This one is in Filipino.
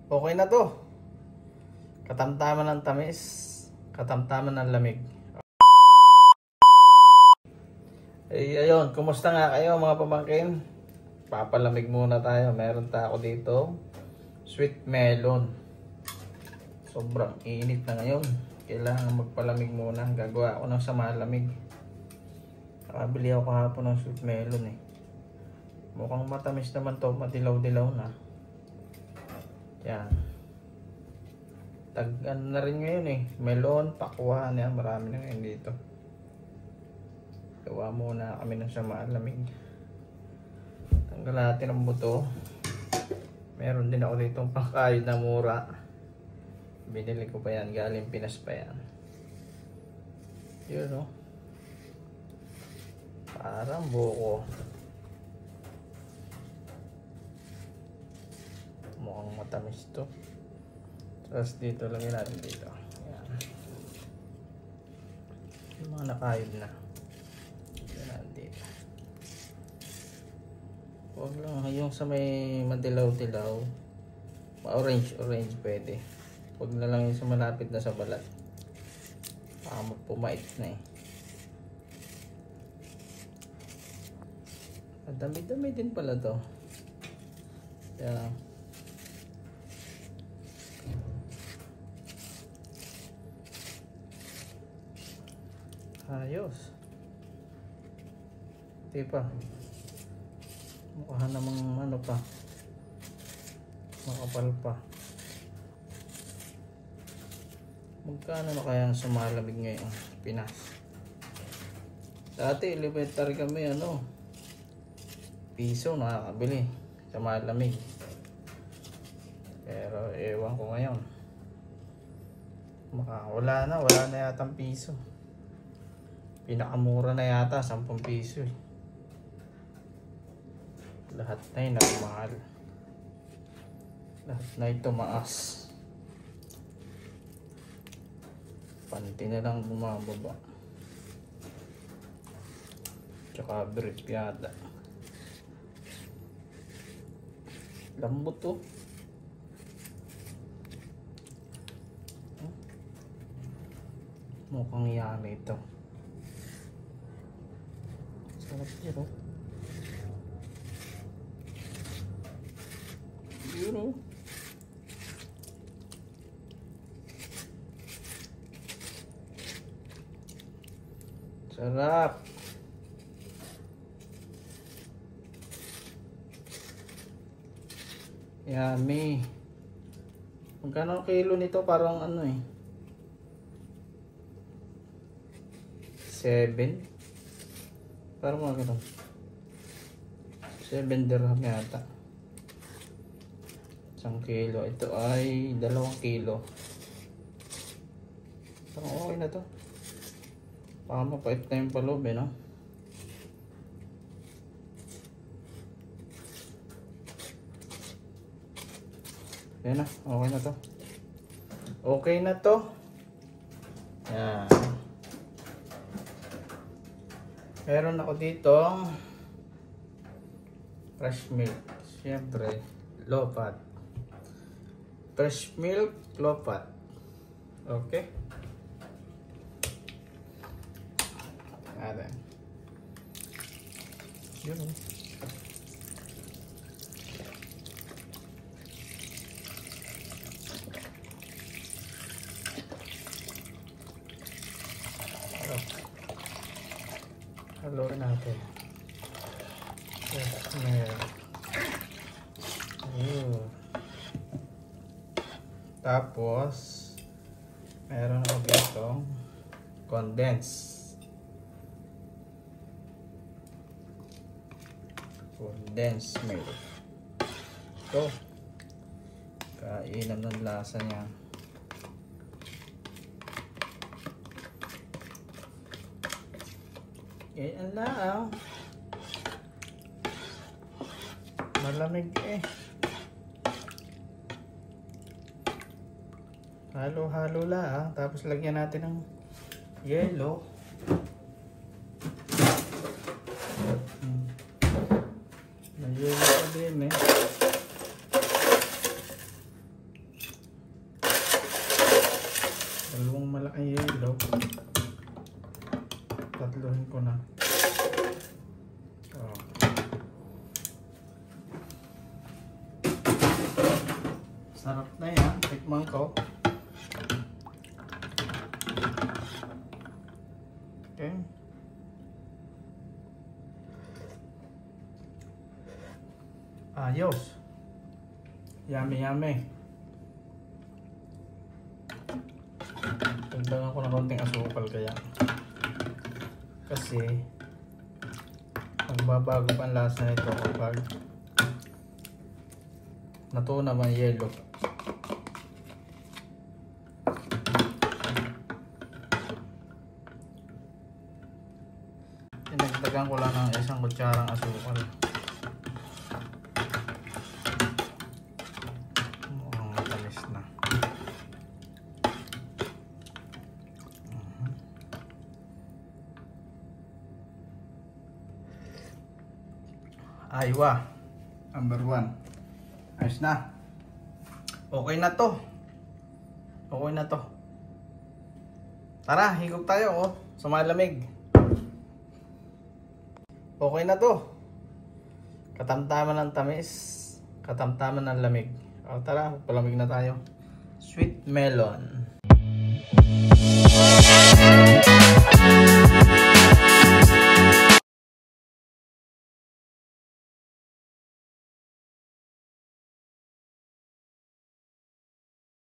Okay na to. Katamtaman ng tamis, katamtaman ng lamig. Ayun, kumusta nga kayo mga pamangkin? Papalamig muna tayo. Meron ako dito sweet melon. Sobrang init na ngayon. Kailangan magpalamig muna. Gagawa ako ng samalamig. Nakabili ako kahapon ng sweet melon eh. Mukhang matamis naman to, madilaw-dilaw na. Yan. Tag-ano na rin ngayon eh. Melon, pakwan yan. Marami na ngayon dito. Gawa muna kami ng samalamig. Tanggal natin ang buto. Meron din ako dito pangkayod na mura. Binili ko pa yan. Galing Pinas pa yan. Yun o. Parang buko. Mukhang matamis to. Tapos dito lagyan natin dito. Ayan. Yung mga nakayod na. Lagyan natin dito. Huwag lang yung sa may madilaw-dilaw. Ma-orange pwede. Huwag na lang yung sa malapit na sa balat. Baka magpumait na eh. Dami-dami din pala to. Ayan. Ayos. Di pa. Mukha namang ano pa. Makapal pa. Magkano na kaya sa malamig ngayon Pinas? Dati elementary kami piso nakakabili sa malamig. Pero ewan ko ngayon. Wala na yatang piso. Pinakamura na yata 10 piso eh. Lahat na yung nagmahal. Lahat na yung tumaas. Panty na lang bumababa. Tsaka brief yata. Lambot to. Mukhang yummy ito. Sarap yun o. Yun o. Sarap. Yummy. Magkano kilo nito? Parang 7. Parang mga ganun. 7 dirham yata. 1 kilo. Ito ay 2 kilo. Parang okay na to. Baka mapait na yung paloob no? Yan na. Okay na to. Okay na to. Yan. Meron ako dito fresh milk. Siyempre, low fat. Fresh milk, low fat. Okay. Ayan. Yun. Haluin natin. Fresh milk. Tapos meron ako dito condensed milk. Ito kainan ng lasa niya. Ganyan lang. Malamig eh. Halo-halo lang. Tapos lagyan natin ng yelo. May yelo pa din eh. Dalawang malaking yelo. Tatluhin ko na. Oh. Sarap na yan. Tikman ko. Okay. Ayos. Yummy, yummy. Dagdagan ko ng konting asukal kaya. Kasi magbabago pa ang lasa nito kapag natunaw ang yelo. Dinagdagan ko lang ng isang kutsarang asukal. Mukhang matamis na. Aywa, number 1. Ayos na. Okay na to. Okay na to. Tara, higop tayo oh, sa malamig. Okay na to. Katamtaman ng tamis, katamtaman ng lamig. O tara, palamig na tayo. Sweet melon.